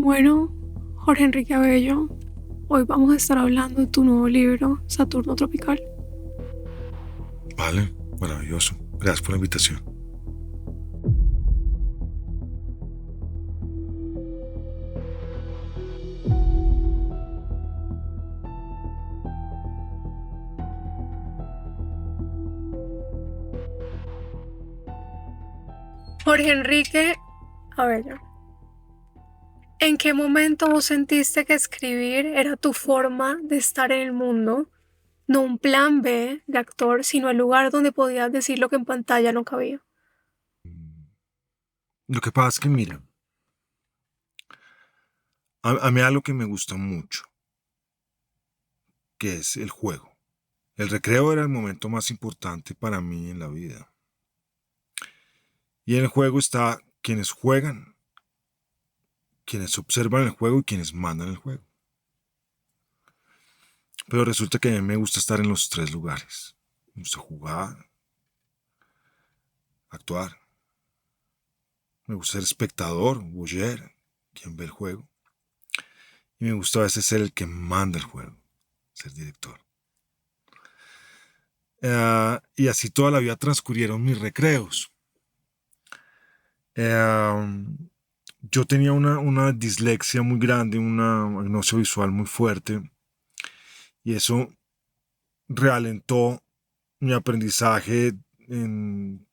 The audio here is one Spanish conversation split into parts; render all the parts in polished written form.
Bueno, Jorge Enrique Abello, hoy vamos a estar hablando de tu nuevo libro, Saturno Tropical. Vale, maravilloso. Gracias por la invitación. Jorge Enrique Abello, ¿en qué momento vos sentiste que escribir era tu forma de estar en el mundo? No un plan B de actor, sino el lugar donde podías decir lo que en pantalla no cabía. Lo que pasa es que, mira, a mí algo que me gusta mucho, que es el juego. El recreo era el momento más importante para mí en la vida. Y en el juego está quienes juegan, quienes observan el juego y quienes mandan el juego. Pero resulta que a mí me gusta estar en los tres lugares. Me gusta jugar, actuar. Me gusta ser espectador, voyeur, quien ve el juego. Y me gusta a veces ser el que manda el juego, ser director. Y así toda la vida transcurrieron mis recreos. Yo tenía una dislexia muy grande, una agnosia visual muy fuerte, y eso realentó mi aprendizaje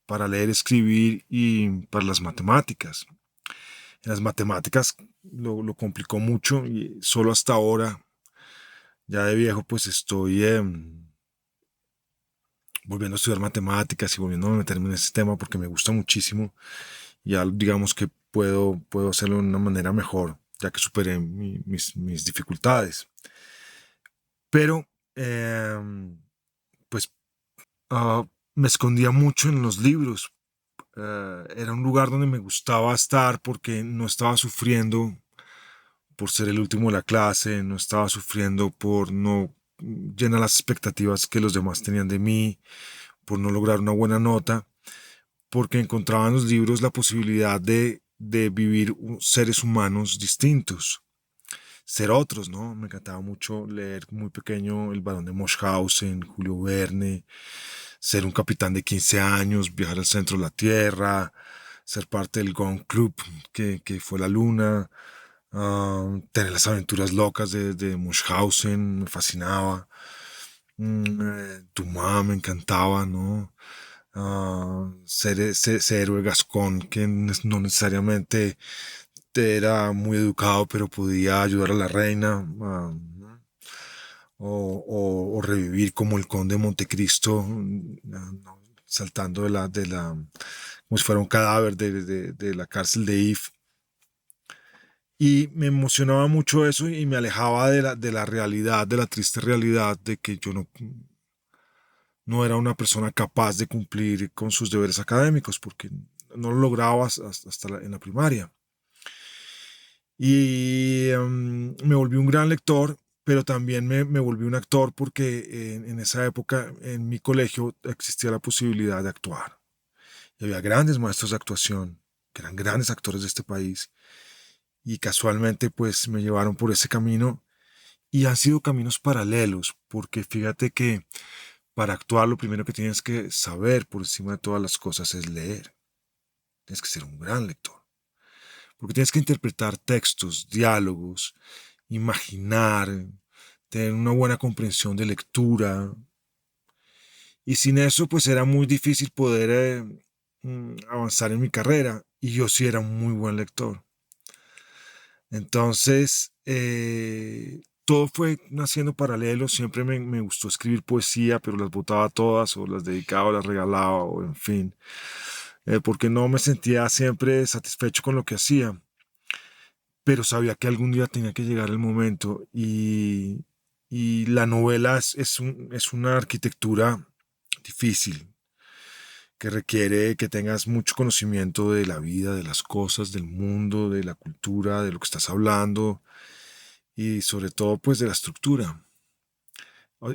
para leer, escribir y para las matemáticas. En las matemáticas lo complicó mucho y solo hasta ahora, ya de viejo, pues estoy volviendo a estudiar matemáticas y volviendo a meterme en ese tema porque me gusta muchísimo. Ya digamos que puedo hacerlo de una manera mejor, ya que superé mis dificultades. Pero, pues, me escondía mucho en los libros. Era un lugar donde me gustaba estar porque no estaba sufriendo por ser el último de la clase, no estaba sufriendo por no llenar las expectativas que los demás tenían de mí, por no lograr una buena nota, porque encontraba en los libros la posibilidad de vivir seres humanos distintos, ser otros, ¿no? Me encantaba mucho leer muy pequeño El Barón de Munchausen, Julio Verne, ser un capitán de 15 años, viajar al centro de la Tierra, ser parte del Gun Club que fue la Luna, tener las aventuras locas de Munchausen, me fascinaba. Dumas me encantaba, ¿no? Ser héroe gascón que no necesariamente era muy educado, pero podía ayudar a la reina, o revivir como el conde de Montecristo, no, saltando como si fuera un cadáver de la cárcel de If. Y me emocionaba mucho eso y me alejaba de la realidad, de la triste realidad de que yo no era una persona capaz de cumplir con sus deberes académicos porque no lo lograba hasta en la primaria. Y me volví un gran lector, pero también me volví un actor porque en esa época en mi colegio existía la posibilidad de actuar. Y había grandes maestros de actuación, que eran grandes actores de este país, y casualmente pues me llevaron por ese camino y han sido caminos paralelos, porque fíjate que para actuar lo primero que tienes que saber por encima de todas las cosas es leer. Tienes que ser un gran lector, porque tienes que interpretar textos, diálogos, imaginar, tener una buena comprensión de lectura. Y sin eso, pues era muy difícil poder avanzar en mi carrera. Y yo sí era un muy buen lector. Entonces, todo fue naciendo paralelo. Siempre me gustó escribir poesía, pero las botaba todas, o las dedicaba, o las regalaba, o en fin. Porque no me sentía siempre satisfecho con lo que hacía. Pero sabía que algún día tenía que llegar el momento y la novela es una arquitectura difícil que requiere que tengas mucho conocimiento de la vida, de las cosas, del mundo, de la cultura, de lo que estás hablando y sobre todo pues de la estructura.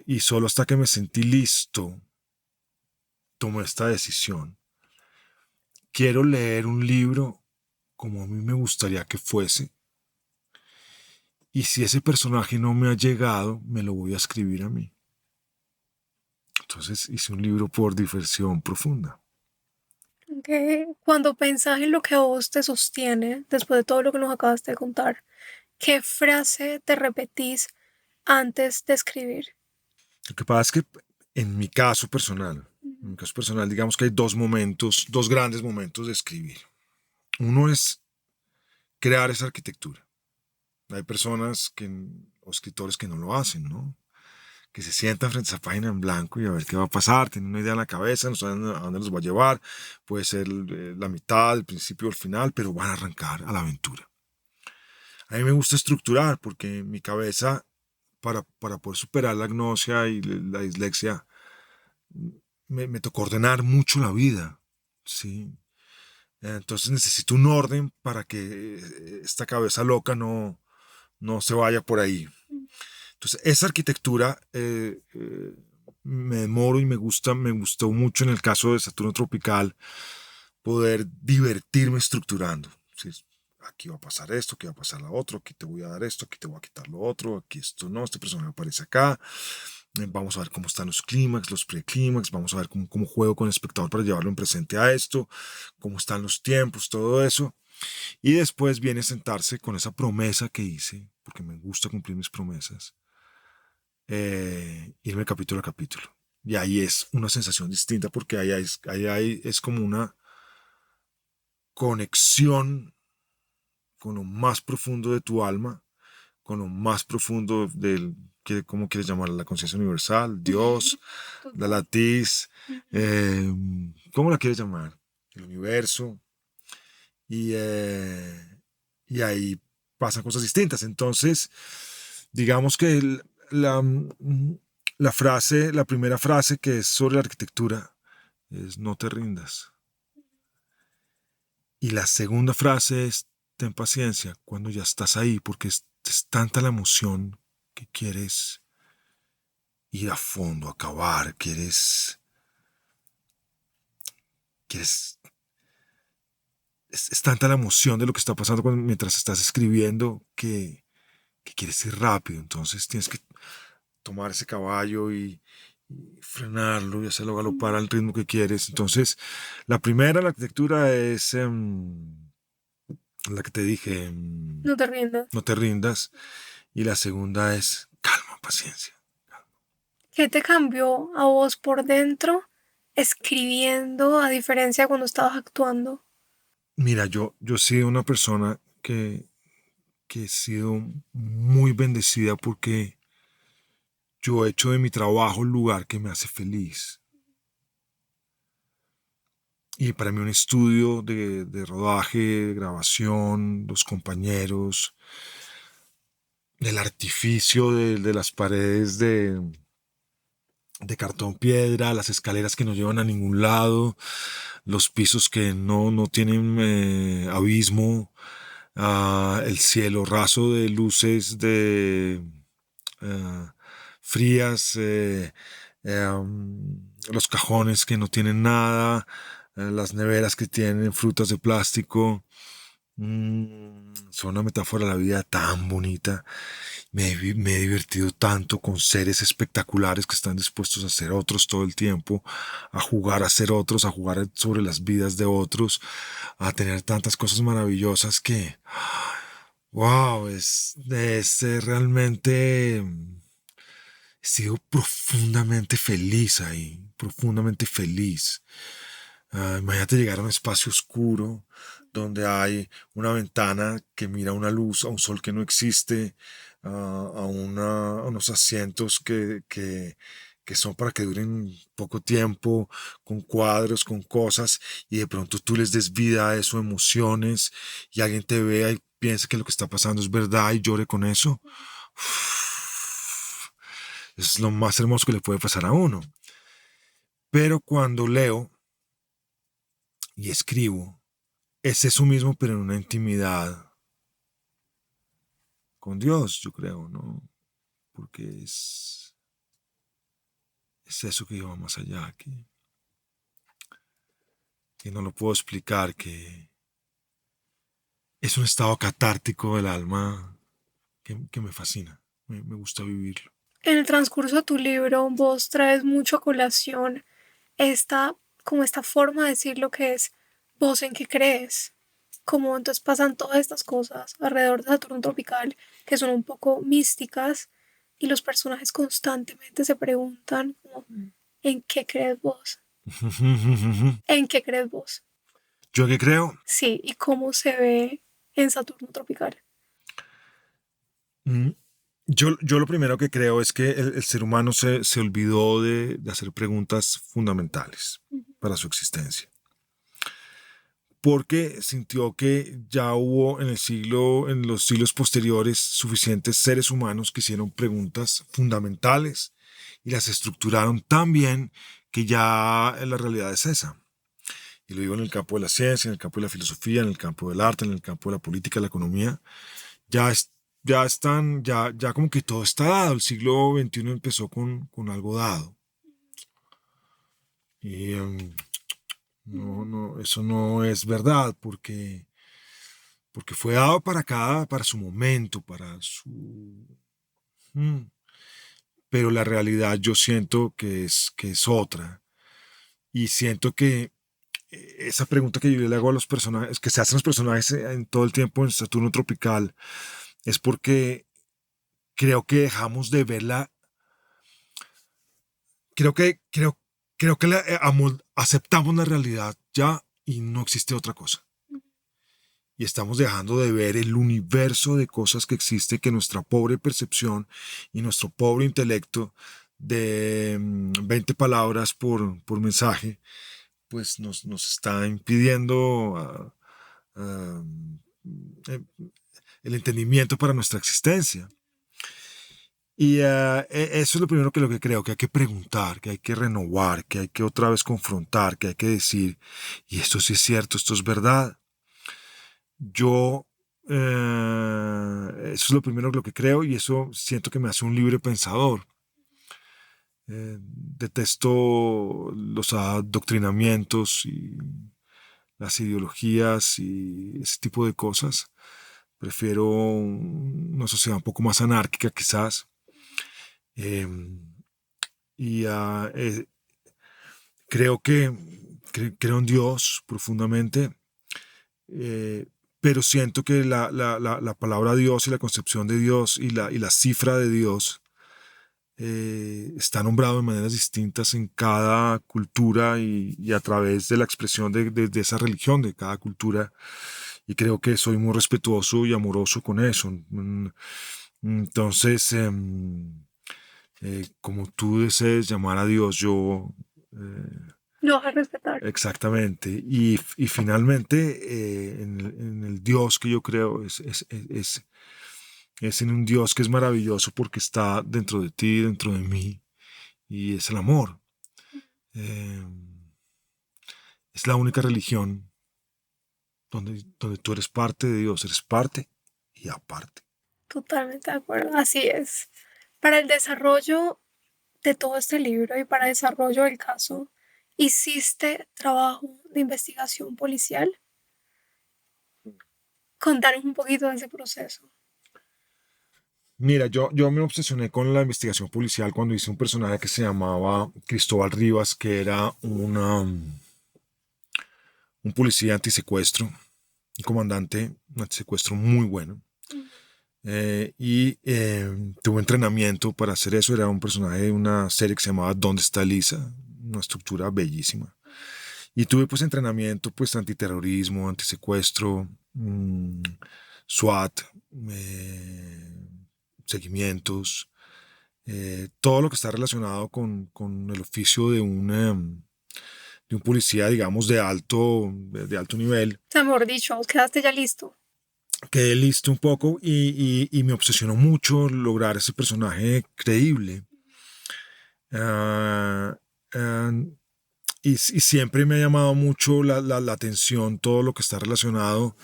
Y solo hasta que me sentí listo tomé esta decisión. Quiero leer un libro como a mí me gustaría que fuese, Y si ese personaje no me ha llegado, me lo voy a escribir a mí. Entonces hice un libro por diversión profunda. Cuando pensás en lo que a vos te sostiene, después de todo lo que nos acabaste de contar, ¿qué frase te repetís antes de escribir? Lo que pasa es que en mi caso personal, digamos que hay dos momentos, dos grandes momentos de escribir. Uno es crear esa arquitectura. Hay personas o escritores que no lo hacen, ¿no? Que se sientan frente a esa página en blanco y a ver qué va a pasar, tienen una idea en la cabeza, no saben a dónde los va a llevar, puede ser la mitad, el principio o el final, pero van a arrancar a la aventura. A mí me gusta estructurar porque en mi cabeza, para poder superar la agnosia y la dislexia, me tocó ordenar mucho la vida, ¿sí? Entonces necesito un orden para que esta cabeza loca no se vaya por ahí. Entonces, esa arquitectura me demoro y me gustó mucho en el caso de Saturno Tropical poder divertirme estructurando. ¿Sí? Aquí va a pasar esto, aquí va a pasar lo otro, aquí te voy a dar esto, aquí te voy a quitar lo otro, aquí esto no, este personaje aparece acá. Vamos a ver cómo están los clímax, los preclímax, vamos a ver cómo juego con el espectador para llevarlo en presente a esto, cómo están los tiempos, todo eso. Y después viene sentarse con esa promesa que hice, porque me gusta cumplir mis promesas, irme capítulo a capítulo. Y ahí es una sensación distinta porque ahí es como una conexión con lo más profundo de tu alma, con lo más profundo del, ¿cómo quieres llamarla? La conciencia universal, Dios, la latiz, eh, ¿cómo la quieres llamar? El universo. Y, y ahí pasan cosas distintas. Entonces, digamos que la primera frase que es sobre la arquitectura es no te rindas. Y la segunda frase es ten paciencia cuando ya estás ahí, porque es tanta la emoción que quieres ir a fondo, acabar, quieres es tanta la emoción de lo que está pasando mientras estás escribiendo que quieres ir rápido. Entonces tienes que tomar ese caballo y frenarlo y hacerlo galopar al ritmo que quieres. Entonces, la arquitectura es la que te dije, No te rindas. no te rindas. Y la segunda es calma, paciencia. ¿Qué te cambió a vos por dentro escribiendo a diferencia de cuando estabas actuando? Mira, yo he sido una persona que he sido muy bendecida porque yo he hecho de mi trabajo el lugar que me hace feliz. Y para mí un estudio de rodaje, de grabación, los compañeros, el artificio de las paredes de cartón piedra, las escaleras que no llevan a ningún lado, los pisos que no tienen abismo, el cielo raso de luces de frías, los cajones que no tienen nada, las neveras que tienen frutas de plástico. Son una metáfora de la vida tan bonita. Me he divertido tanto con seres espectaculares que están dispuestos a ser otros todo el tiempo, a jugar a ser otros, a jugar sobre las vidas de otros, a tener tantas cosas maravillosas que, wow, realmente he sido profundamente feliz ahí, profundamente feliz. Imagínate llegar a un espacio oscuro donde hay una ventana que mira una luz, a un sol que no existe, a unos asientos que son para que duren poco tiempo, con cuadros, con cosas, y de pronto tú les des vida a eso, emociones, y alguien te vea y piensa que lo que está pasando es verdad y llore con eso. Es lo más hermoso que le puede pasar a uno. Pero cuando leo y escribo, es eso mismo, pero en una intimidad con Dios, yo creo, ¿no? Porque es eso que lleva más allá, que no lo puedo explicar, que es un estado catártico del alma que me fascina, me gusta vivirlo. En el transcurso de tu libro, vos traes mucho a colación esta, como esta forma de decir lo que es vos en qué crees. Como entonces pasan todas estas cosas alrededor de Saturno tropical que son un poco místicas y los personajes constantemente se preguntan como, ¿en qué crees vos? ¿En qué crees vos? ¿Yo qué creo? Sí, y cómo se ve en Saturno tropical. Mm, yo lo primero que creo es que el ser humano se olvidó de hacer preguntas fundamentales para su existencia, porque sintió que ya hubo en los siglos posteriores, suficientes seres humanos que hicieron preguntas fundamentales y las estructuraron tan bien que ya la realidad es esa. Y lo digo en el campo de la ciencia, en el campo de la filosofía, en el campo del arte, en el campo de la política, la economía. Ya, ya están, ya como que todo está dado. El siglo XXI empezó con algo dado. Y no, eso no es verdad, porque fue dado para su momento, mm, pero la realidad yo siento que es otra. Y siento que esa pregunta que yo le hago a los personajes, que se hacen los personajes en todo el tiempo en Saturno Tropical, es porque creo que dejamos de verla, creo que, creo, creo que aceptamos la realidad ya y no existe otra cosa. Y estamos dejando de ver el universo de cosas que existe, que nuestra pobre percepción y nuestro pobre intelecto de 20 palabras por mensaje, pues nos está impidiendo eh, el entendimiento para nuestra existencia. Y eso es lo primero lo que creo, que hay que preguntar, que hay que renovar, que hay que otra vez confrontar, que hay que decir, y esto sí es cierto, esto es verdad. Yo, eso es lo primero lo que creo y eso siento que me hace un libre pensador. Detesto los adoctrinamientos y las ideologías y ese tipo de cosas. Prefiero una sociedad un poco más anárquica quizás. Eh, y creo creo en Dios profundamente, eh, pero siento que la palabra Dios y la concepción de Dios y la cifra de Dios está nombrado de maneras distintas en cada cultura y a través de la expresión de esa religión de cada cultura. Y creo que soy muy respetuoso y amoroso con eso. Entonces, como tú desees llamar a Dios, yo... Lo vas a respetar. exactamente. Y finalmente, en el Dios que yo creo es en un Dios que es maravilloso porque está dentro de ti, dentro de mí, y es el amor. Eh, es la única religión donde tú eres parte de Dios, eres parte y aparte. Totalmente de acuerdo. Así es. Para el desarrollo de todo este libro y para el desarrollo del caso, ¿hiciste trabajo de investigación policial? Contanos un poquito de ese proceso. Mira, yo me obsesioné con la investigación policial cuando hice un personaje que se llamaba Cristóbal Rivas, que era un policía antisecuestro, un comandante antisecuestro muy bueno. Tuve entrenamiento para hacer eso. Era un personaje de una serie que se llamaba ¿Dónde está Lisa? Una estructura bellísima. Y tuve pues entrenamiento pues antiterrorismo, antisecuestro, SWAT, seguimientos, todo lo que está relacionado con el oficio de un policía, digamos, de alto nivel. O sea, mejor dicho, quedaste ya listo. Quedé listo un poco y me obsesionó mucho lograr ese personaje creíble. Ah, ah, y siempre me ha llamado mucho la atención todo lo que está relacionado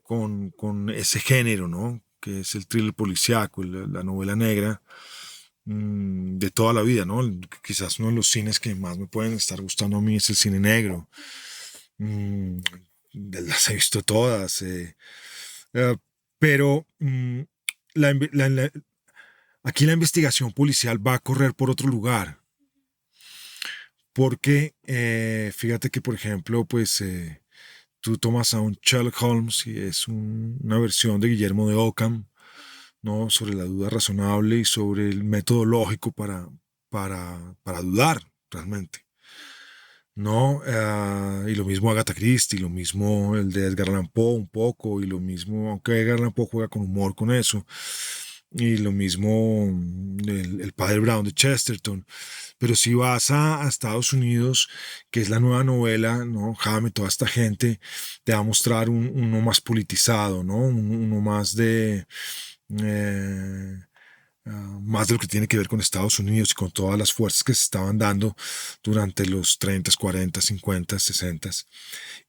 con ese género, ¿no? Que es el thriller policíaco, la novela negra de toda la vida, ¿no? Quizás uno de los cines que más me pueden estar gustando a mí es el cine negro. Mm, las he visto todas. Eh, pero aquí la investigación policial va a correr por otro lugar. Porque fíjate que, por ejemplo, pues tú tomas a un Sherlock Holmes y es una versión de Guillermo de Ockham, ¿no? Sobre la duda razonable y sobre el método lógico para dudar realmente. ¿No? Y lo mismo Agatha Christie, lo mismo el de Edgar Allan Poe un poco, y lo mismo, aunque Edgar Allan Poe juega con humor con eso, y lo mismo el padre Brown de Chesterton. Pero si vas a Estados Unidos, que es la nueva novela, ¿no? Hammett, toda esta gente, te va a mostrar uno más politizado, ¿no? Uno más de... eh, más de lo que tiene que ver con Estados Unidos y con todas las fuerzas que se estaban dando durante los 30, 40, 50, 60.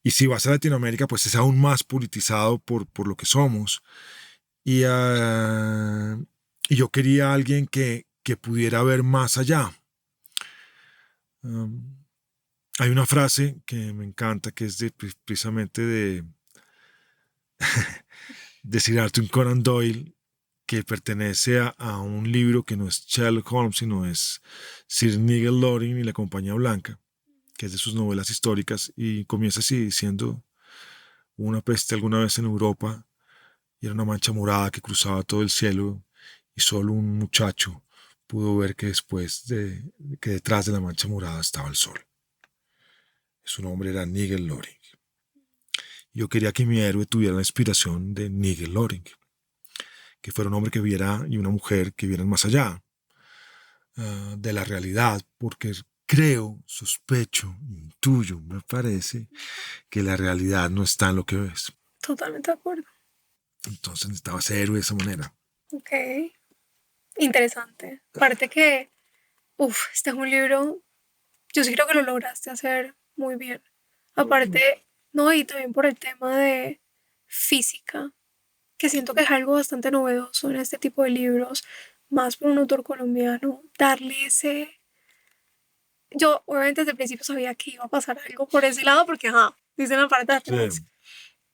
Y si vas a Latinoamérica, pues es aún más politizado por lo que somos. Y, y yo quería a alguien que pudiera ver más allá. Um, Hay una frase que me encanta, que es precisamente de Sir Arthur Conan Doyle, que pertenece a un libro que no es Sherlock Holmes, sino es Sir Nigel Loring y la Compañía Blanca, que es de sus novelas históricas, y comienza así diciendo: una peste alguna vez en Europa, y era una mancha morada que cruzaba todo el cielo, y solo un muchacho pudo ver que detrás de la mancha morada estaba el sol. Su nombre era Nigel Loring. Yo quería que mi héroe tuviera la inspiración de Nigel Loring, que fuera un hombre que viera y una mujer que vieran más allá de la realidad, porque creo, sospecho, intuyo, me parece que la realidad no está en lo que ves. Totalmente de acuerdo. Entonces necesitaba ser héroe de esa manera. Ok. Interesante. Aparte que, este es un libro, yo sí creo que lo lograste hacer muy bien. Aparte, no, y también por el tema de física, que siento que es algo bastante novedoso en este tipo de libros, más por un autor colombiano, darle ese... Yo obviamente desde el principio sabía que iba a pasar algo por ese lado, porque, dicen la parte de atrás, Sí.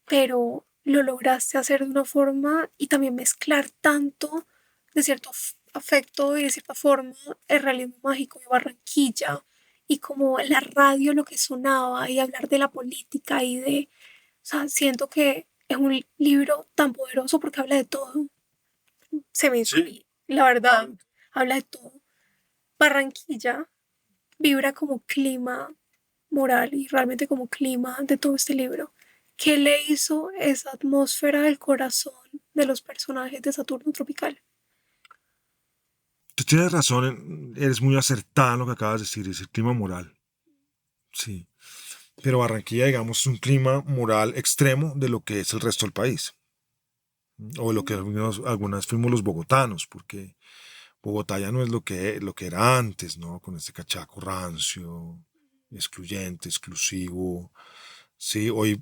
pero lo lograste hacer de una forma y también mezclar tanto de cierto afecto y de cierta forma el realismo mágico de Barranquilla y como la radio lo que sonaba y hablar de la política y de, o sea, siento que es un libro tan poderoso porque habla de todo. Se me hizo a mí, la verdad, habla de todo. Barranquilla vibra como clima moral y realmente como clima de todo este libro. ¿Qué le hizo esa atmósfera del corazón de los personajes de Saturno Tropical? Tú tienes razón, eres muy acertada en lo que acabas de decir, es el clima moral. Sí. Pero Barranquilla, digamos, es un clima moral extremo de lo que es el resto del país. O de lo que algunas fuimos los bogotanos, porque Bogotá ya no es lo que era antes, ¿no? Con este cachaco rancio, excluyente, exclusivo. Sí, hoy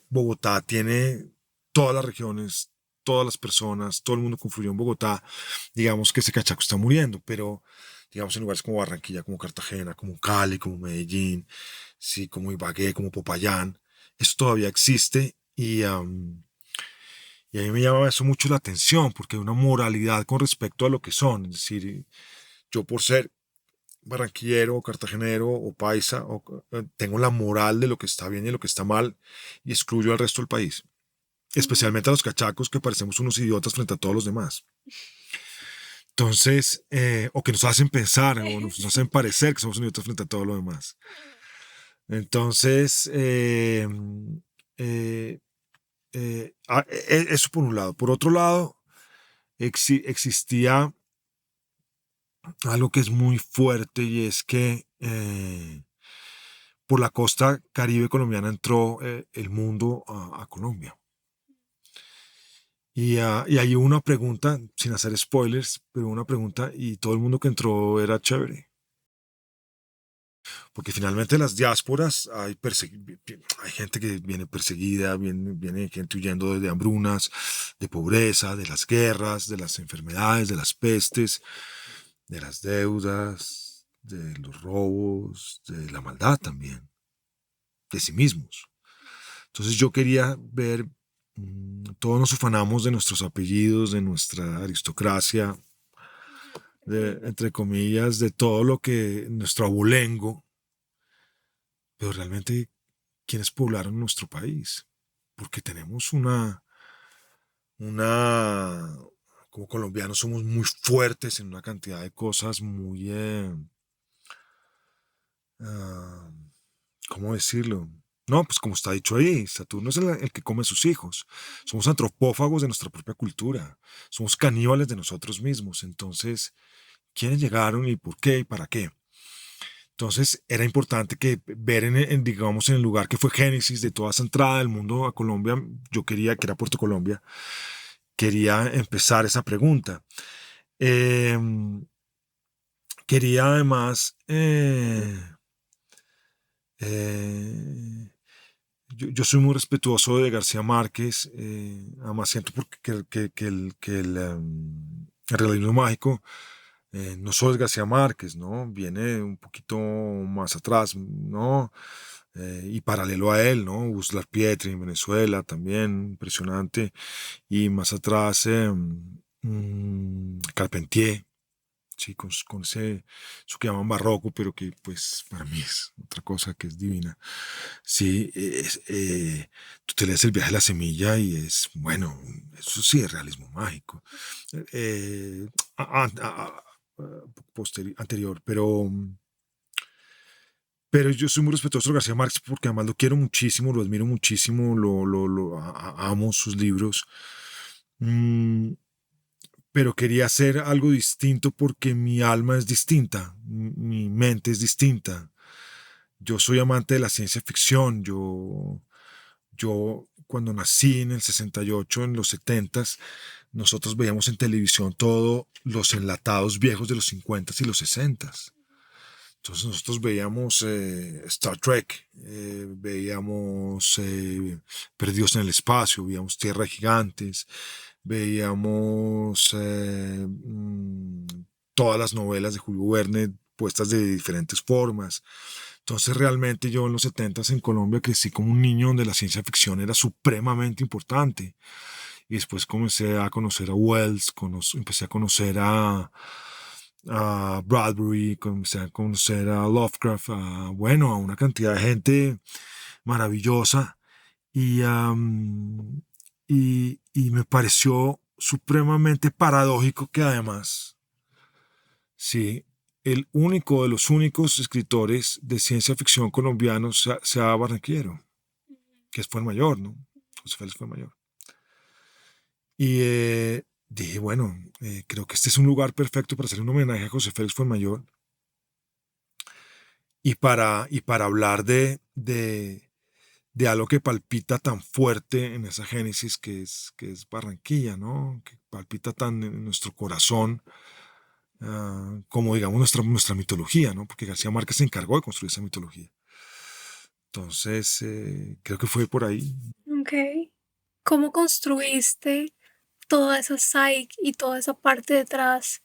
Bogotá tiene todas las regiones, todas las personas, todo el mundo confluyó en Bogotá. Digamos que ese cachaco está muriendo, pero digamos en lugares como Barranquilla, como Cartagena, como Cali, como Medellín, sí, como Ibagué, como Popayán, eso todavía existe y a mí me llama eso mucho la atención porque hay una moralidad con respecto a lo que son. Es decir, yo por ser barranquillero o cartagenero o paisa tengo la moral de lo que está bien y lo que está mal y excluyo al resto del país. Especialmente a los cachacos que parecemos unos idiotas frente a todos los demás. Entonces, o que nos hacen pensar o nos hacen parecer que somos idiotas frente a todo lo demás. Entonces, eso por un lado. Por otro lado, existía algo que es muy fuerte y es que por la costa caribe colombiana entró el mundo a Colombia. Y hay una pregunta, sin hacer spoilers, pero una pregunta, y todo el mundo que entró era chévere. Porque finalmente las diásporas hay gente que viene perseguida, viene gente huyendo de hambrunas, de pobreza, de las guerras, de las enfermedades, de las pestes, de las deudas, de los robos, de la maldad también, de sí mismos. Entonces yo quería ver Todos nos ufanamos de nuestros apellidos, de nuestra aristocracia, entre comillas, de todo lo que nuestro abolengo, pero realmente, ¿quiénes poblaron nuestro país? Porque tenemos una, como colombianos somos muy fuertes en una cantidad de cosas muy, ah, ¿cómo decirlo? No, pues como está dicho ahí, Saturno es el que come sus hijos. Somos antropófagos de nuestra propia cultura. Somos caníbales de nosotros mismos. Entonces, ¿quiénes llegaron y por qué y para qué? Entonces, era importante que ver, digamos, en el lugar que fue génesis de toda esa entrada del mundo a Colombia, yo quería, que era Puerto Colombia, quería empezar esa pregunta. Eh, Quería además... eh, yo soy muy respetuoso de García Márquez, además siento porque el realismo mágico no solo es García Márquez, ¿no? Viene un poquito más atrás, ¿no? Y paralelo a él, ¿no? Gustave Pietri en Venezuela también, impresionante. Y más atrás, Carpentier, sí, con ese, eso que llaman barroco, pero que pues para mí es otra cosa que es divina. Sí, tú te lees El viaje de la semilla y es, bueno, eso sí es realismo mágico. Eh, a- a- a- Anterior, pero yo soy muy respetuoso de García Márquez porque además lo quiero muchísimo, lo admiro muchísimo, amo sus libros. Mm, pero quería hacer algo distinto porque mi alma es distinta, mi mente es distinta. Yo soy amante de la ciencia ficción. Yo cuando nací en el 68, en los 70, nosotros veíamos en televisión todos los enlatados viejos de los 50 y los 60. Entonces nosotros veíamos Star Trek, veíamos Perdidos en el Espacio, veíamos Tierra de Gigantes, veíamos todas las novelas de Julio Verne puestas de diferentes formas. Entonces realmente yo en los 70 en Colombia crecí como un niño donde la ciencia ficción era supremamente importante. Y después comencé a conocer a Wells, empecé a conocer a Bradbury, comencé a conocer a Lovecraft, bueno, a una cantidad de gente maravillosa. Y, y me pareció supremamente paradójico que además, sí, el único de los únicos escritores de ciencia ficción colombianos sea barranquillero, que fue el mayor, ¿no? José Félix fue el mayor. Y dije, bueno, creo que este es un lugar perfecto para hacer un homenaje a José Félix Fuenmayor y para hablar de algo que palpita tan fuerte en esa génesis que es Barranquilla, ¿no? Que palpita tan en nuestro corazón, como digamos nuestra mitología, ¿no? Porque García Márquez se encargó de construir esa mitología. Entonces, creo que fue por ahí. Ok. ¿Cómo construiste toda esa psyche y toda esa parte detrás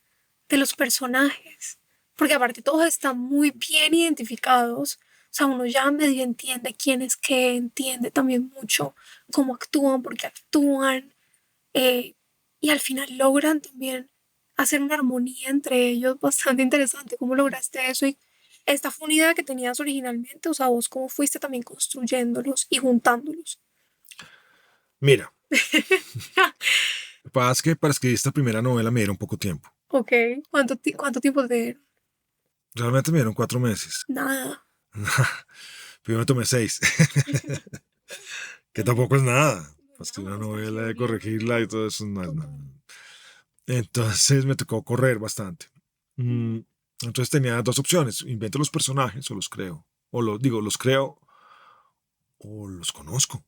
de los personajes? Porque aparte todos están muy bien identificados. O sea, uno ya medio entiende quién es qué, entiende también mucho cómo actúan, porque actúan. eh, y al final logran también hacer una armonía entre ellos bastante interesante. ¿Cómo lograste eso? Y esta fue una idea que tenías originalmente. O sea, vos cómo fuiste también construyéndolos y juntándolos. Mira, lo que pasa es que para escribir esta primera novela me dieron poco tiempo. Ok. ¿Cuánto tiempo te dieron? Realmente me dieron 4 meses. Nada. Primero me tomé 6, que tampoco es nada. Para escribir una novela, de corregirla y todo eso no es nada. Entonces me tocó correr bastante. Entonces tenía dos opciones: invento los personajes o los creo. O los creo o los conozco.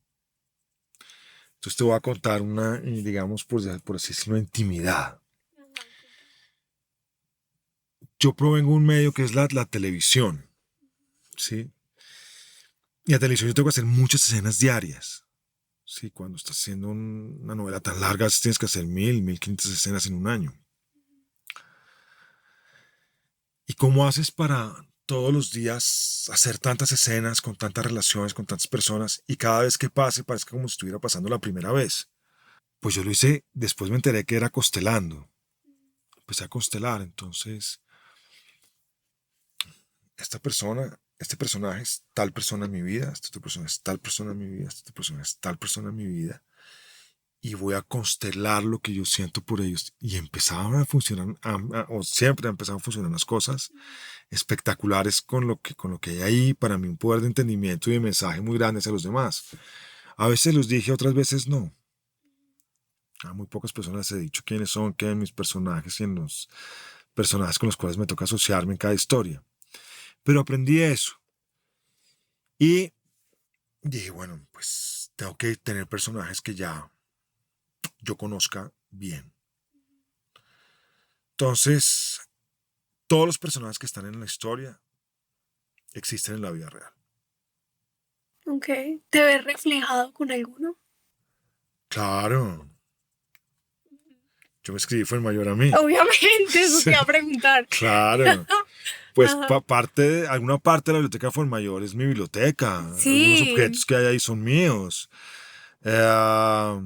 Entonces te voy a contar una, digamos, por así decirlo, intimidad. Yo provengo de un medio que es la televisión, ¿sí? Y la televisión yo tengo que hacer muchas escenas diarias. Sí, cuando estás haciendo una novela tan larga, tienes que hacer 1.500 escenas en un año. ¿Y cómo haces para todos los días hacer tantas escenas, con tantas relaciones, con tantas personas, y cada vez que pase parezca como si estuviera pasando la primera vez. Pues yo lo hice, después me enteré que era constelando. Empecé a constelar, entonces esta persona, este personaje es tal persona en mi vida, esta otra persona es tal persona en mi vida, esta otra persona es tal persona en mi vida, y voy a constelar lo que yo siento por ellos. Y empezaron a funcionar, o siempre han empezado a funcionar las cosas espectaculares con lo que hay ahí, para mí un poder de entendimiento y de mensaje muy grande hacia los demás. A veces los dije, otras veces no. A muy pocas personas les he dicho quiénes son, qué mis personajes y en los personajes con los cuales me toca asociarme en cada historia. Pero aprendí eso. Y dije, bueno, pues tengo que tener personajes que ya yo conozca bien. Entonces, todos los personajes que están en la historia existen en la vida real. Ok. ¿Te ves reflejado con alguno? Claro. Yo me escribí fue el mayor a mí. Obviamente, eso Sí, te iba a preguntar. claro. Pues Ajá. alguna parte de la biblioteca Mayor es mi biblioteca. Algunos Sí. objetos que hay ahí son míos. Eh,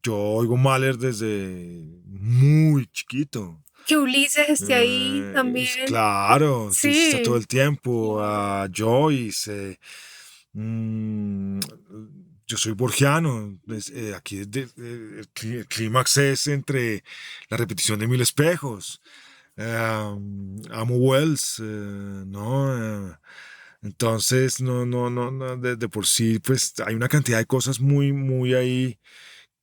yo oigo Mahler desde muy chiquito. Que Ulises esté ahí también. Claro, Ulises está todo Sí. el tiempo. Joyce. Mm, yo soy borgiano. Aquí el clímax es entre la repetición de mil espejos. Amo Wells, ¿no? Entonces, no, de por sí, pues hay una cantidad de cosas muy, muy ahí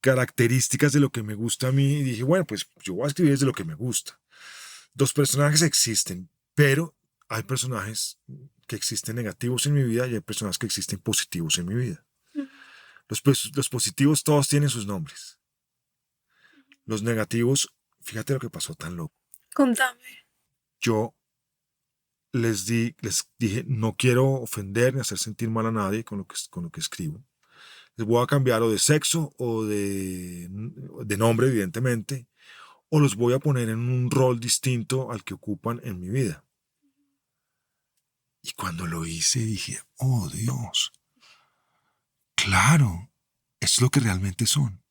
características de lo que me gusta a mí. Y dije, bueno, pues yo voy a escribir desde lo que me gusta. Los personajes existen, pero hay personajes que existen negativos en mi vida y hay personajes que existen positivos en mi vida. Los positivos todos tienen sus nombres. Los negativos, fíjate lo que pasó tan loco. Contame. Yo les dije, no quiero ofender ni hacer sentir mal a nadie con lo que escribo. Les voy a cambiar o de sexo o de nombre, evidentemente, o los voy a poner en un rol distinto al que ocupan en mi vida. Y cuando lo hice dije, oh Dios, claro, es lo que realmente son.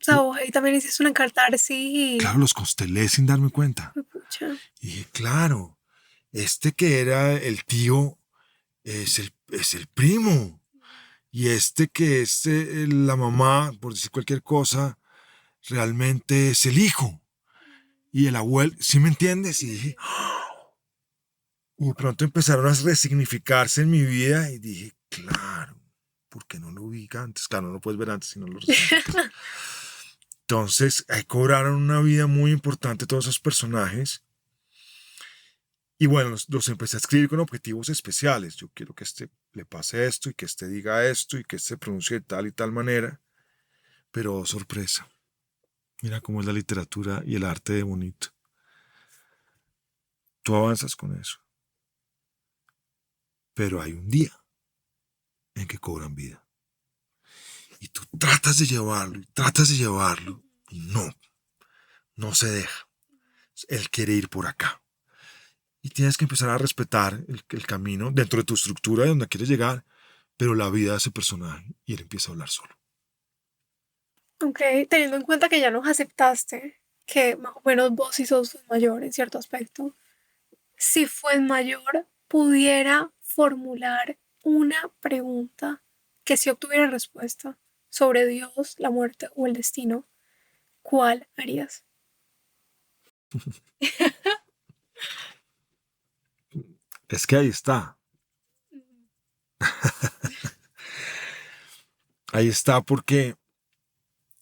O sea, vos ahí también hiciste una catarsis y... Claro, los constelé sin darme cuenta. Pucha. Y dije, claro, este que era el tío es el primo. Y este que es la mamá, por decir cualquier cosa, realmente es el hijo. Y el abuelo, ¿sí me entiendes? Y dije, y de pronto empezaron a resignificarse en mi vida y dije, claro, ¿por qué no lo vi antes? Claro, no lo puedes ver antes si no lo resignificas. Entonces, ahí cobraron una vida muy importante todos esos personajes. Y bueno, los empecé a escribir con objetivos especiales. Yo quiero que este le pase esto y que este diga esto y que este se pronuncie de tal y tal manera. Pero oh, sorpresa. Mira cómo es la literatura y el arte de bonito. Tú avanzas con eso. Pero hay un día en que cobran vida. Y tú tratas de llevarlo y tratas de llevarlo y no se deja. Él quiere ir por acá. Y tienes que empezar a respetar el camino dentro de tu estructura de donde quieres llegar, pero la vida de ese personaje y él empieza a hablar solo. Ok, teniendo en cuenta que ya nos aceptaste, que más o menos vos sí sos mayor en cierto aspecto, si fue mayor pudiera formular una pregunta que si obtuviera respuesta sobre Dios, la muerte o el destino, ¿cuál harías? Es que ahí está. Ahí está porque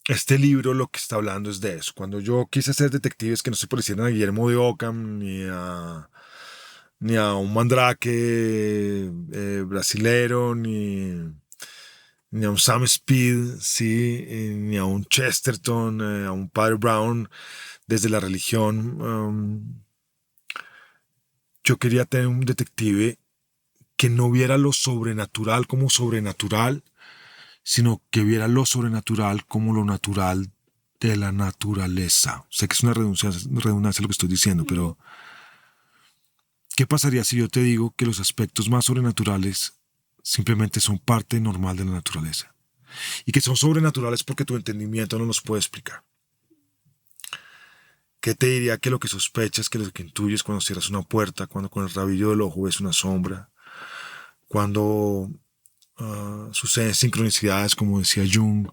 este libro lo que está hablando es de eso. Cuando yo quise ser detectives que no se parecieran a Guillermo de Ockham ni a un Mandrake brasilero, ni a un Sam Speed, sí, ni a un Chesterton, a un Padre Brown desde la religión. Yo quería tener un detective que no viera lo sobrenatural como sobrenatural, sino que viera lo sobrenatural como lo natural de la naturaleza. Sé que es una redundancia lo que estoy diciendo, pero ¿Qué pasaría si yo te digo que los aspectos más sobrenaturales simplemente son parte normal de la naturaleza? Y que son sobrenaturales porque tu entendimiento no los puede explicar. ¿Qué te diría que lo que sospechas, que lo que intuyes cuando cierras una puerta, cuando con el rabillo del ojo ves una sombra, cuando suceden sincronicidades, como decía Jung,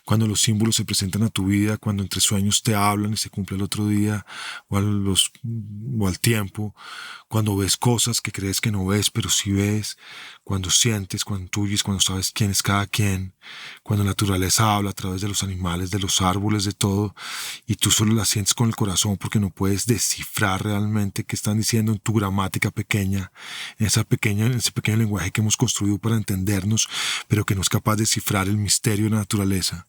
cuando los símbolos se presentan a tu vida, cuando entre sueños te hablan y se cumple el otro día o al tiempo, cuando ves cosas que crees que no ves, pero sí ves, cuando sientes, cuando intuyes, cuando sabes quién es cada quien, cuando la naturaleza habla a través de los animales, de los árboles, de todo, y tú solo la sientes con el corazón porque no puedes descifrar realmente qué están diciendo en tu gramática pequeña, en ese pequeño lenguaje que hemos construido para entendernos, pero que no es capaz de descifrar el misterio de la naturaleza.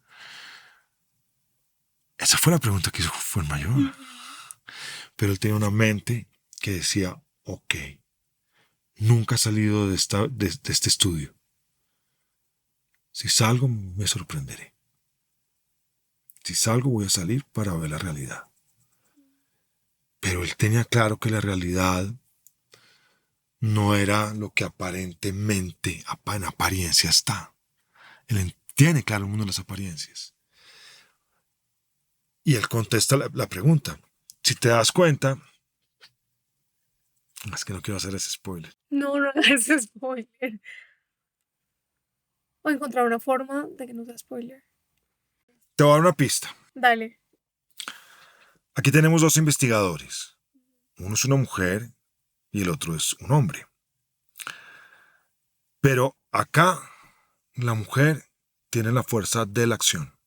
Esa fue la pregunta que hizo Fuenmayor. Pero él tenía una mente que decía, ok, nunca he salido de este estudio. Si salgo, me sorprenderé. Si salgo, voy a salir para ver la realidad. Pero él tenía claro que la realidad no era lo que aparentemente, en apariencia está. Él tiene claro el mundo de las apariencias. Y él contesta la pregunta. Si te das cuenta, es que no quiero hacer ese spoiler. No, no hagas spoiler. O encontrar una forma de que no sea spoiler. Te voy a dar una pista. Dale. Aquí tenemos dos investigadores. Uno es una mujer y el otro es un hombre. Pero acá la mujer tiene la fuerza de la acción.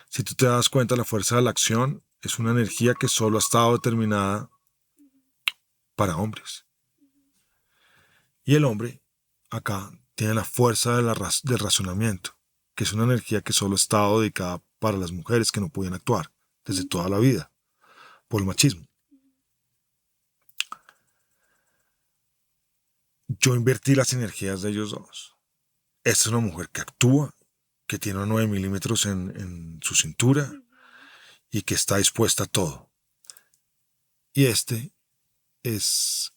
Si tú te das cuenta, la fuerza de la acción es una energía que solo ha estado determinada para hombres. Y el hombre acá tiene la fuerza del razonamiento, que es una energía que solo ha estado dedicada para las mujeres que no podían actuar desde toda la vida, por el machismo. Yo invertí las energías de ellos dos. Esta es una mujer que actúa, que tiene 9 milímetros en su cintura y que está dispuesta a todo. Y este es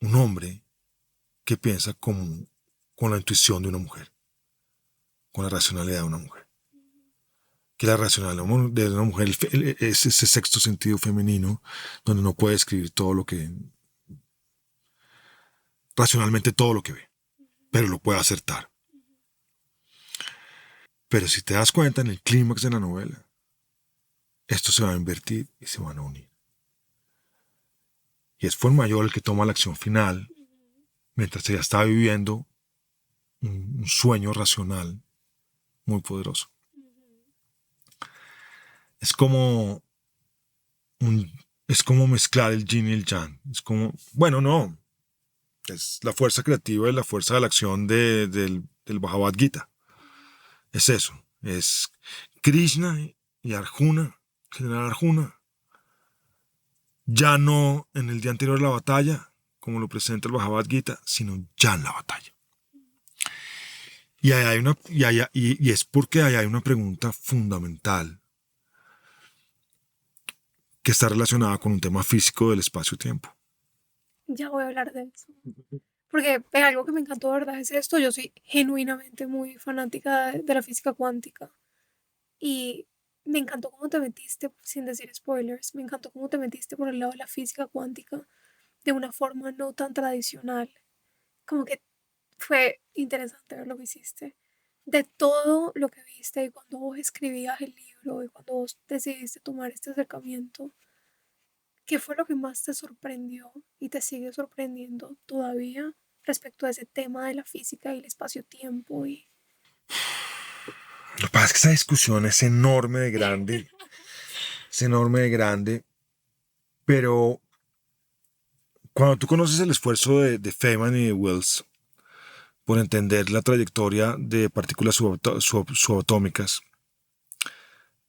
un hombre que piensa con la intuición de una mujer, con la racionalidad de una mujer. Que la racionalidad de una mujer es ese sexto sentido femenino donde no puede escribir todo lo que racionalmente todo lo que ve, pero lo puede acertar. Pero si te das cuenta, en el clímax de la novela, esto se va a invertir y se van a unir. Y es Fuenmayor el que toma la acción final, mientras ella está viviendo un sueño racional muy poderoso. Es como mezclar el yin y el yang. Es como, bueno, no. Es la fuerza creativa y la fuerza de la acción del Bhagavad Gita. Es eso. Es Krishna y Arjuna, General Arjuna. Ya no en el día anterior de la batalla, como lo presenta el Bhagavad Gita, sino ya en la batalla. Y es porque ahí hay una pregunta fundamental que está relacionada con un tema físico del espacio-tiempo. Ya voy a hablar de eso. Porque algo que me encantó, ¿verdad? Es esto. Yo soy genuinamente muy fanática de la física cuántica. Y me encantó cómo te metiste, sin decir spoilers, me encantó cómo te metiste por el lado de la física cuántica de una forma no tan tradicional. Como que fue interesante ver lo que hiciste. De todo lo que viste y cuando vos escribías el libro y cuando vos decidiste tomar este acercamiento, ¿qué fue lo que más te sorprendió y te sigue sorprendiendo todavía respecto a ese tema de la física y el espacio-tiempo? Lo que pasa es que esa discusión es enorme de grande. Es enorme de grande. Pero cuando tú conoces el esfuerzo de Feynman y de Wells por entender la trayectoria de partículas subatómicas,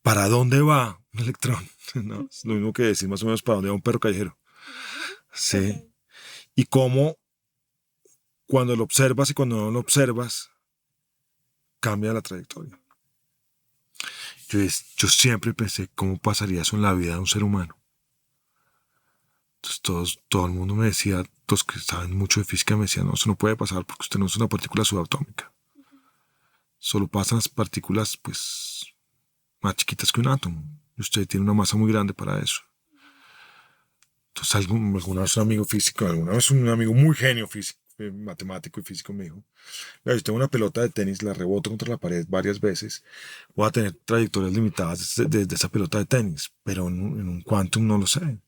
¿para dónde va un electrón? ¿No? Es lo mismo que decir más o menos para dónde va un perro callejero. Sí. Y cómo cuando lo observas y cuando no lo observas, cambia la trayectoria. Yo siempre pensé cómo pasaría eso en la vida de un ser humano. Entonces todo el mundo me decía, los que saben mucho de física me decían, no, eso no puede pasar porque usted no es una partícula subatómica. Solo pasan las partículas, pues, más chiquitas que un átomo. Y usted tiene una masa muy grande para eso. Entonces alguna vez un amigo físico, alguna vez un amigo muy genio físico, matemático y físico me dijo, "Mira, yo tengo una pelota de tenis, la reboto contra la pared varias veces, voy a tener trayectorias limitadas de esa pelota de tenis, pero en un quantum no lo sé.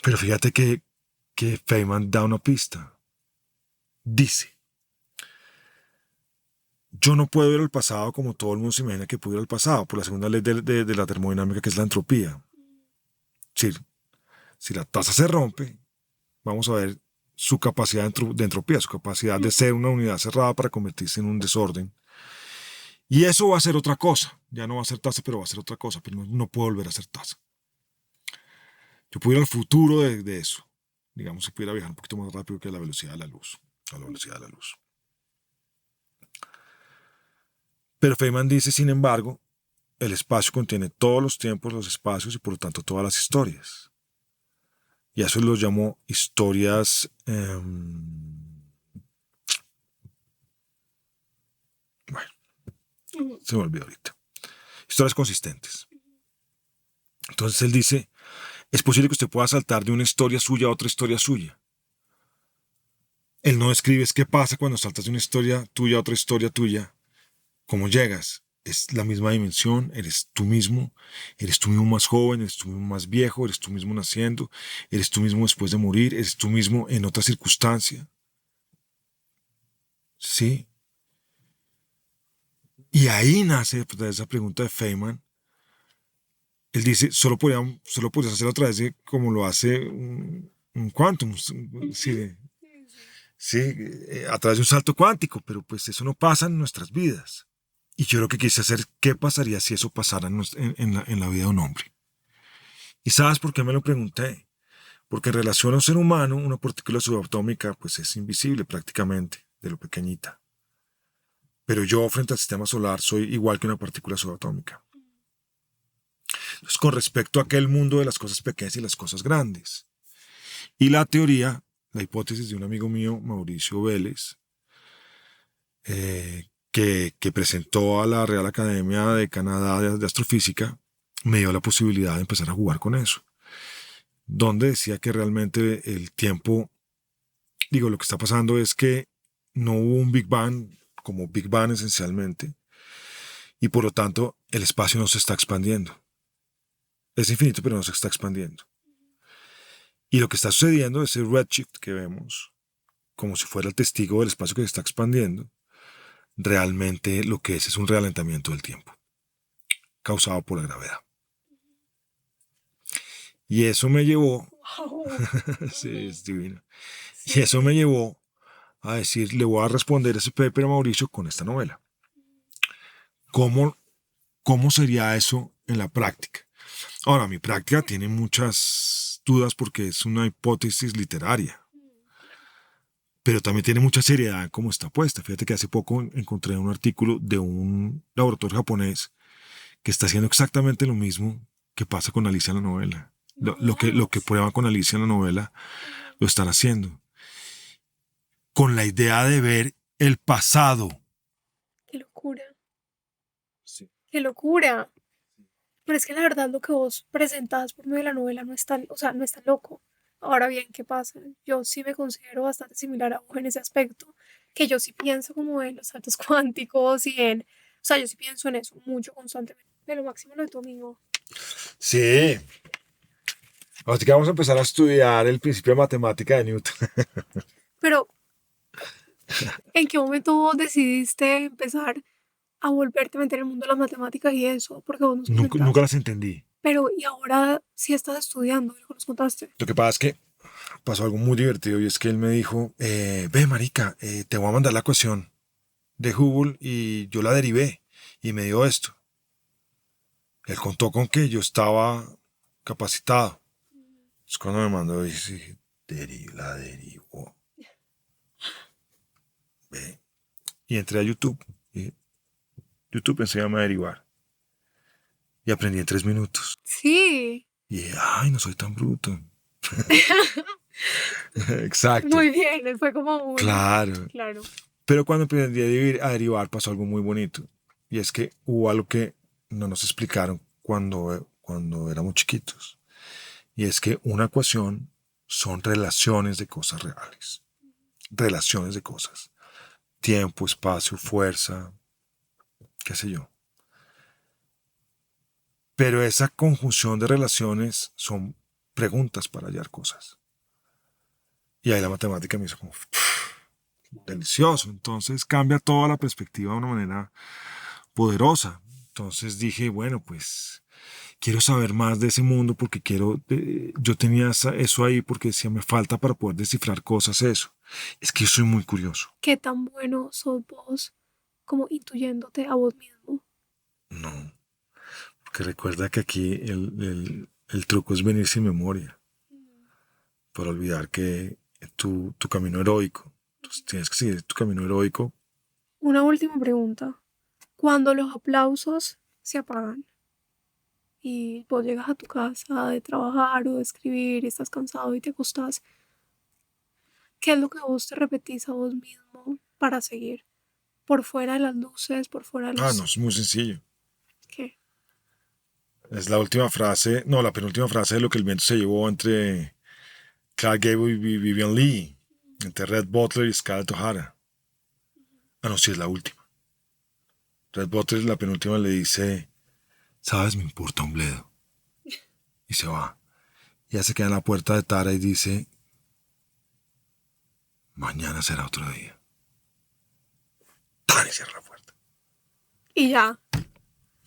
Pero fíjate que Feynman da una pista. Dice, yo no puedo ir al pasado como todo el mundo se imagina que puedo ir al pasado, por la segunda ley de la termodinámica, que es la entropía. Si la taza se rompe, vamos a ver su capacidad de entropía, su capacidad de ser una unidad cerrada para convertirse en un desorden. Y eso va a ser otra cosa. Ya no va a ser taza, pero va a ser otra cosa. Pero no puedo volver a ser taza. Yo puedo ir al futuro de eso. Digamos, si pudiera viajar un poquito más rápido que la velocidad de la luz. A la velocidad de la luz. Pero Feynman dice, sin embargo, el espacio contiene todos los tiempos, los espacios y por lo tanto todas las historias. Y a eso lo llamó historias... bueno, se me olvidó ahorita. Historias consistentes. Entonces él dice, es posible que usted pueda saltar de una historia suya a otra historia suya. Él no describe qué pasa cuando saltas de una historia tuya a otra historia tuya. ¿Cómo llegas? Es la misma dimensión, eres tú mismo más joven, eres tú mismo más viejo, eres tú mismo naciendo, eres tú mismo después de morir, eres tú mismo en otra circunstancia. ¿Sí? Y ahí nace pues, esa pregunta de Feynman. Él dice, solo podrías hacer otra vez como lo hace un quantum, sí, a través de un salto cuántico, pero pues eso no pasa en nuestras vidas. Y yo lo que quise hacer, ¿qué pasaría si eso pasara en la vida de un hombre? ¿Y sabes por qué me lo pregunté? Porque en relación a un ser humano, una partícula subatómica pues es invisible prácticamente, de lo pequeñita. Pero yo frente al sistema solar soy igual que una partícula subatómica. Entonces, con respecto a aquel mundo de las cosas pequeñas y las cosas grandes. Y la teoría, la hipótesis de un amigo mío, Mauricio Vélez, que presentó a la Real Academia de Canadá de Astrofísica, me dio la posibilidad de empezar a jugar con eso. Donde decía que realmente el tiempo, lo que está pasando es que no hubo un Big Bang como Big Bang esencialmente, y por lo tanto el espacio no se está expandiendo. Es infinito, pero no se está expandiendo. Y lo que está sucediendo, ese redshift que vemos, como si fuera el testigo del espacio que se está expandiendo, realmente lo que es un ralentamiento del tiempo, causado por la gravedad. Y eso me llevó, sí, es divino, y eso me llevó a decir, le voy a responder ese paper a Mauricio con esta novela. ¿Cómo sería eso en la práctica? Ahora, mi práctica tiene muchas dudas porque es una hipótesis literaria, pero también tiene mucha seriedad en cómo está puesta. Fíjate que hace poco encontré un artículo de un laboratorio japonés que está haciendo exactamente lo mismo que pasa con Alicia en la novela. Lo que prueban con Alicia en la novela, lo están haciendo. Con la idea de ver el pasado. ¡Qué locura! Sí. ¡Qué locura! Pero es que la verdad lo que vos presentas por medio de la novela no es tan, o sea, no es tan loco. Ahora bien, ¿qué pasa? Yo sí me considero bastante similar a vos en ese aspecto, que yo sí pienso como en los saltos cuánticos y en, o sea, yo sí pienso en eso mucho constantemente. De lo máximo lo de tu amigo. Sí. Así que vamos a empezar a estudiar el principio de matemática de Newton. Pero, ¿en qué momento vos decidiste empezar a volverte a meter en el mundo de las matemáticas y eso? Porque vos nos Nunca las entendí. Pero, ¿y ahora sí estás estudiando? ¿Lo que nos contaste? Lo que pasa es que pasó algo muy divertido y es que él me dijo, ve marica, te voy a mandar la ecuación de Hubble y yo la derivé y me dio esto. Él contó con que yo estaba capacitado. Es cuando me mandó y dije, la derivó. Ve. Y entré a YouTube y YouTube enséñame a derivar. Y aprendí en 3 minutos. Sí. Y ay, no soy tan bruto. Exacto. Muy bien, fue como un... Claro. Claro. Pero cuando aprendí a derivar pasó algo muy bonito. Y es que hubo algo que no nos explicaron cuando éramos chiquitos. Y es que una ecuación son relaciones de cosas reales. Relaciones de cosas. Tiempo, espacio, fuerza, qué sé yo. Pero esa conjunción de relaciones son preguntas para hallar cosas. Y ahí la matemática me hizo como delicioso. Entonces cambia toda la perspectiva de una manera poderosa. Entonces dije, bueno, pues quiero saber más de ese mundo porque yo tenía eso ahí porque decía, me falta para poder descifrar cosas eso. Es que yo soy muy curioso. ¿Qué tan bueno sos vos como intuyéndote a vos mismo? No, porque recuerda que aquí el truco es venir sin memoria, para olvidar que tu camino heroico. Entonces tienes que seguir tu camino heroico. Una última pregunta. Cuando los aplausos se apagan y vos llegas a tu casa de trabajar o de escribir y estás cansado y te acostás, ¿qué es lo que vos te repetís a vos mismo para seguir? Por fuera de las luces, por fuera de Ah, no, los... es muy sencillo. ¿Qué? Es la última frase, no, la penúltima frase de Lo que el viento se llevó entre Clark Gable y Vivian Lee, entre Red Butler y Scarlett O'Hara. Ah, no, sí, es la última. Red Butler, la penúltima, le dice, sabes, me importa un bledo. Y se va. Y ya se queda en la puerta de Tara y dice, mañana será otro día. ¡Tan! Y cierra la puerta. Y ya.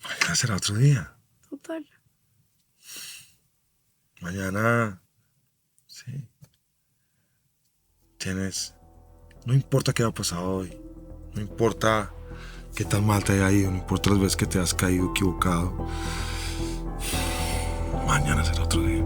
Mañana será otro día. Total. Mañana, sí. No importa qué ha pasado hoy. No importa qué tan mal te haya ido. No importa las veces que te has caído equivocado. Mañana será otro día.